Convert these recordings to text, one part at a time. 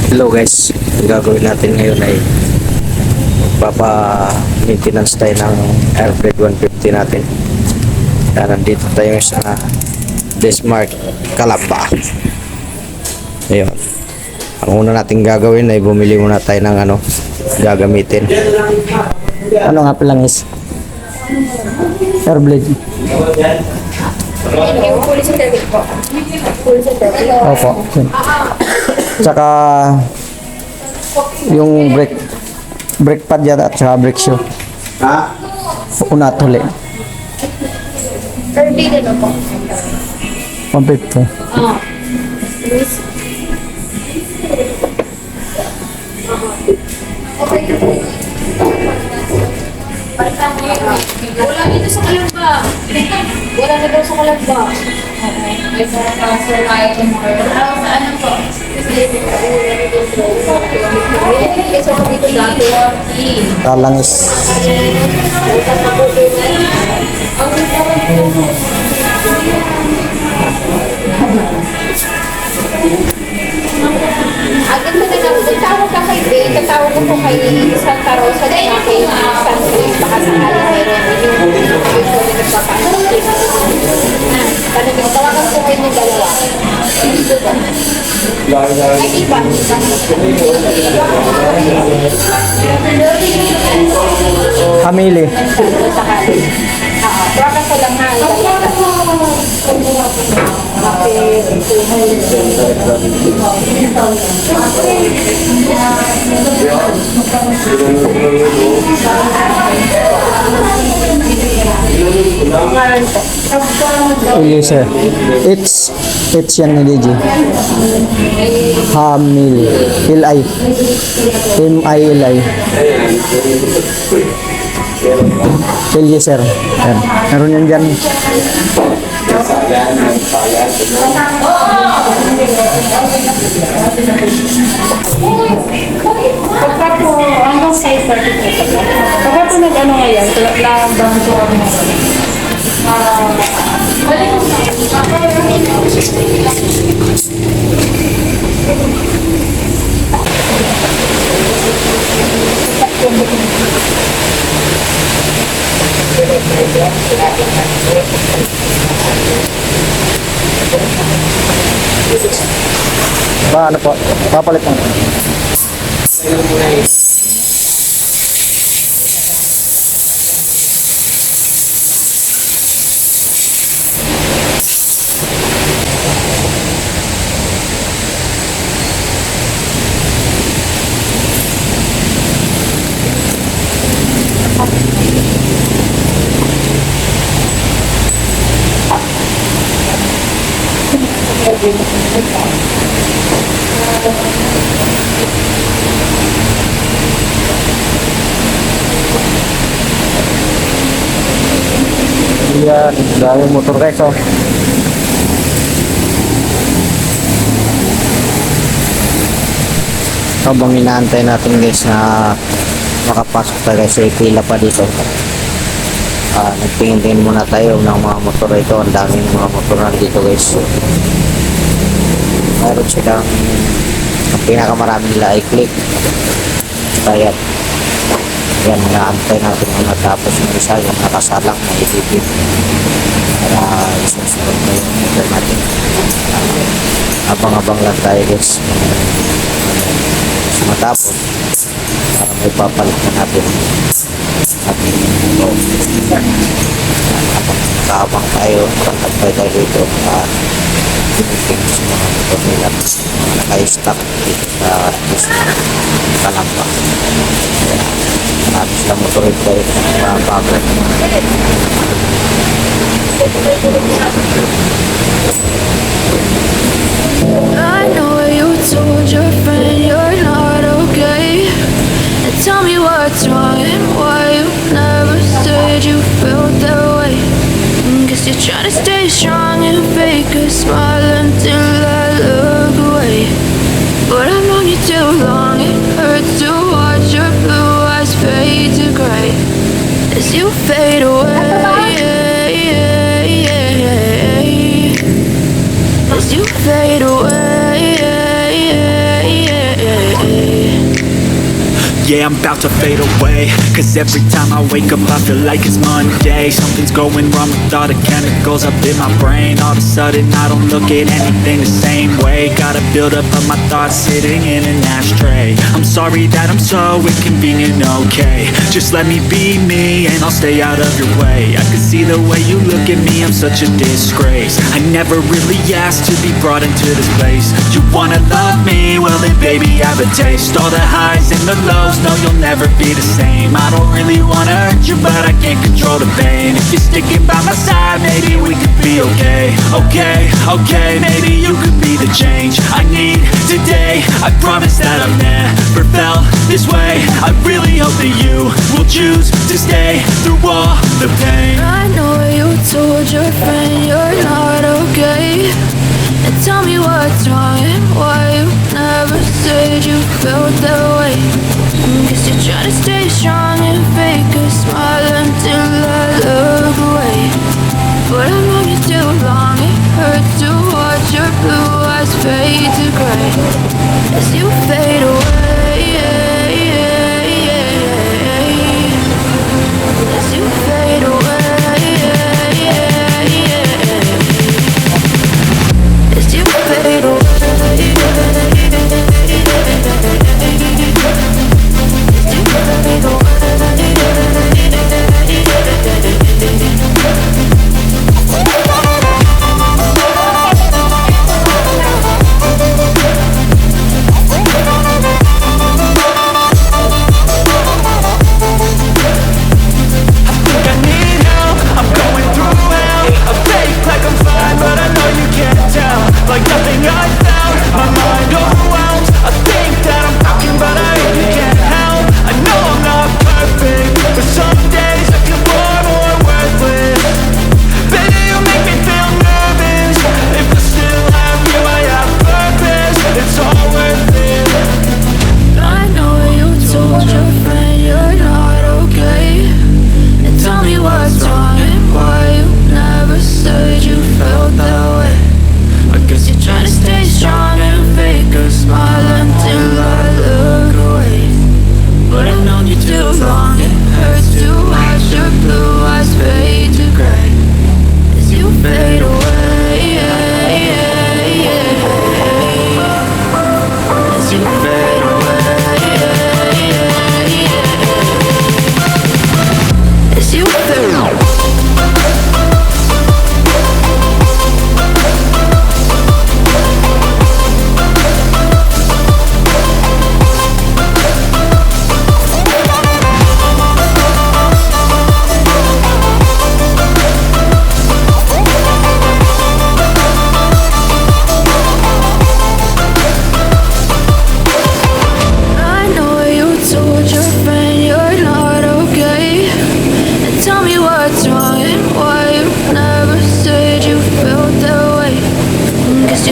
Hello guys, ang gagawin natin ngayon ay magpapa-maintenance tayo ng AIRBLADE 150 natin. Kaya nandito tayo sa Desmark, Calamba. Ayun. Ang una natin gagawin ay bumili muna tayo ng gagamitin. Ano nga pala is AIRBLADE. Opo. Tsaka yung brake pad yata at saka brake shoe. Una at huli. AIRBLADE ano po? 150. Wala dito sa Calamba. Wala na daw sa Calamba. Ay, sa lahat ng mga ano po? Talangis. Agad mo na lang, tatawag ka kay Bay, tatawag ko po kay Santa Rosa na kay Santa Rosa, baka sakali meron yung nagpapaano. Tawagan ko kayo ng dalawa. Ay, iba. Hamili. Sakali. Tawagan ko lang ha. Yes sir. It's yan ni DJ. Hamili. L-I. M-I-L-I. Yes sir. Yan. Meron yan dyan. Pagka po, hanggang 5:30 po. Pagka po nag-ano ngayon, labang po ako Ano po? Papalit mo. Yan, dami motor guys oh. Habang inaantay natin guys na makapasok tayo guys, pila pa dito. Nagtingin-tingin muna tayo ng mga motor ito. Ang daming mga motor nandito guys. Meron silang ang pinakamarami nila ay click. Kaya yan, naantay natin na matapos yung isa, yung nakasalang na isipin para isusunod na yung motor natin. Abang-abang lang tayo guys matapos para may papalit na natin ating abang tayo, nakatagpay tayo dito at pinitin sa mga motor nila naka-stock dito sa Calamba. Marami silang motor ito sa bago. I know you told your friend you're not okay. And tell me what's wrong and why you never said you felt that way. Guess you're trying to stay strong and fake a smile until I look away. But I've known you too long, it hurts to watch your blue eyes fade to gray as you fade away. As you fade away. Yeah, I'm about to fade away, cause every time I wake up I feel like it's Monday. Something's going wrong with all the chemicals up in my brain. All of a sudden I don't look at anything the same way. Gotta build up of my thoughts sitting in an ashtray. I'm sorry that I'm so inconvenient, okay. Just let me be me and I'll stay out of your way. I can see the way you look at me, I'm such a disgrace. I never really asked to be brought into this place. You wanna love me? Well then baby I have a taste. All the highs and the lows, no you'll never be the same. I don't really wanna hurt you but I can't control the pain. If you're sticking by my side maybe we could be okay. Okay, maybe you could be the change I need today. I promise that I've never felt this way. I really hope that you will choose to stay through all the pain. I know you told your friend you're not okay, and tell me what's wrong and why you never said you felt that way. Guess you're trying to stay strong and fake a smile until I look away. But I've known you too long, it hurts to watch your blue eyes fade to gray as you fade away. As you fade away. As you fade away. Like nothing I found, my mind overwhelms. I think that I'm talking but I really can't help. I know I'm not perfect, but some days I feel more worthless. Baby, you make me feel nervous. If I still have you, I have purpose. It's all worth it. I know you told your friend you're not okay, and tell me what's wrong and why you never said you felt that way. I guess you're trying to stay strong and fake a smile until I look away. But I've known you too long, it hurts to watch your blue eyes fade to gray as you fade away. As you fade away. As you fade away.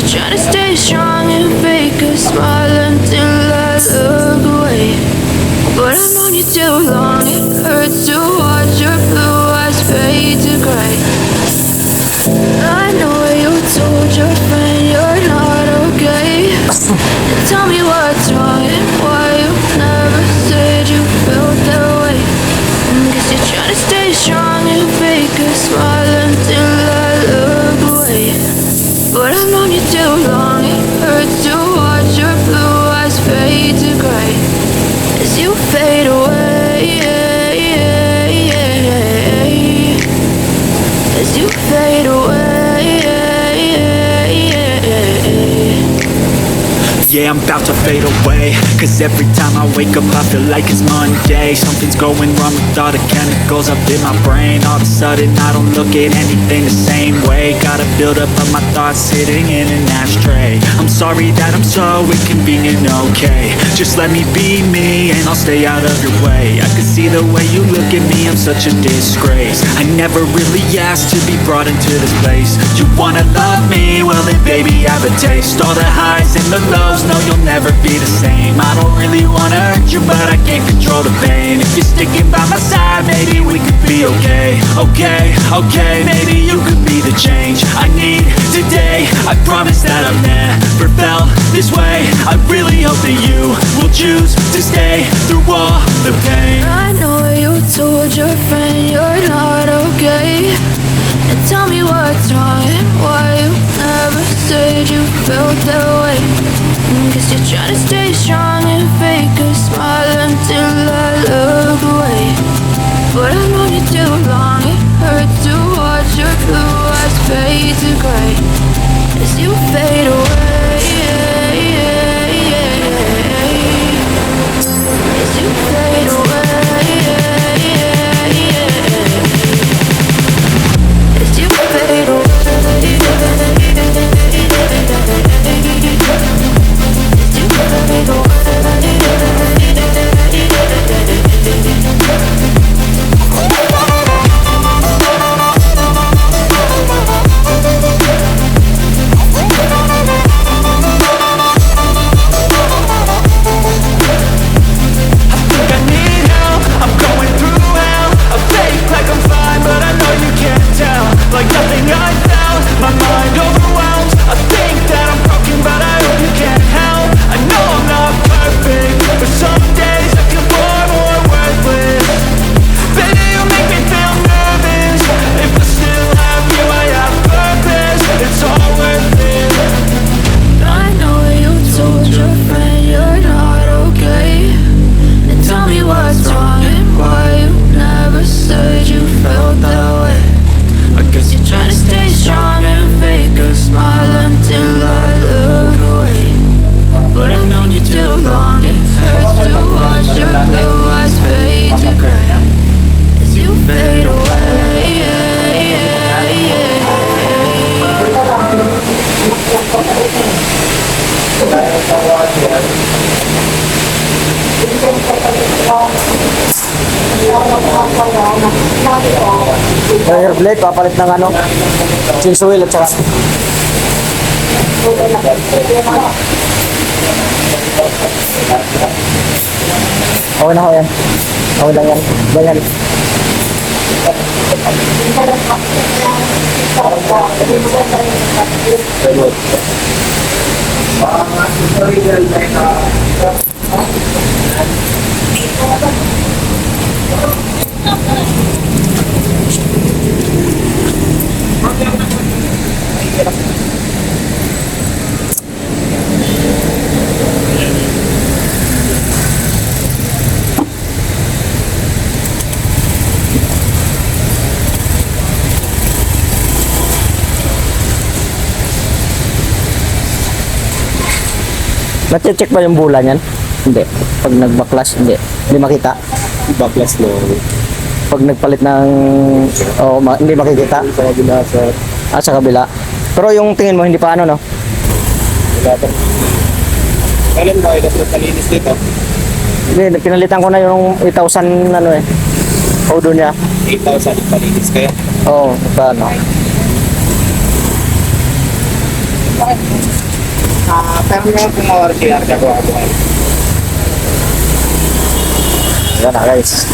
Trying to stay strong and fake a smile until I look away. But I've known you too long, it hurts to watch your blue eyes fade to gray. I know you told your friend you're not okay, and tell me what's wrong and why you never said you felt that way. Guess you're trying to stay strong and fake a smile until I look away. But I've known you too long, it hurts to watch your blue eyes fade to gray as you fade away. As you fade away. Yeah, I'm about to fade away, cause every time I wake up I feel like it's Monday. Something's going wrong with all the chemicals up in my brain. All of a sudden I don't look at anything the same way. Gotta build up of my thoughts sitting in an ashtray. I'm sorry that I'm so inconvenient, okay. Just let me be me and I'll stay out of your way. I can see the way you look at me, I'm such a disgrace. I never really asked to be brought into this place. You wanna love me? Well then baby I have a taste. All the highs and the lows, no you'll never be the same. I don't really wanna hurt you but I can't control the pain. If you're sticking by my side maybe we could be okay. Okay, maybe you could be the change I need today. I promise that I've never felt this way. I really hope that you will choose choose to stay through all the pain. I know you told your friend you're not okay, and tell me what's wrong and why you never said you felt that way. Guess you're trying to stay strong and fake a smile until I look away. But I've known you too long, it hurts to watch your blue eyes fade to gray as you fade away. As you fade away. As you fade away. AIRBLADE, papalit ng ano, change oil at saka okay na ho yan. Okay lang yan. Ganyan. Nache-check ba yung bula niyan? Hindi. Pag nag-backlash, hindi. Hindi makita. Backlash no. Pag nagpalit ng... hindi makikita. Sa kabila, sir. Sa kabila. Pero yung tingin mo, hindi pa ano, no? Kailan ba ito palinis dito? Hindi, pinalitan ko na yung 8,000 ano eh. Odo niya. 8,000 palinis kaya? Oo, paano? Pero ngayon kung ma-RCR ka ko ako. Yan na guys.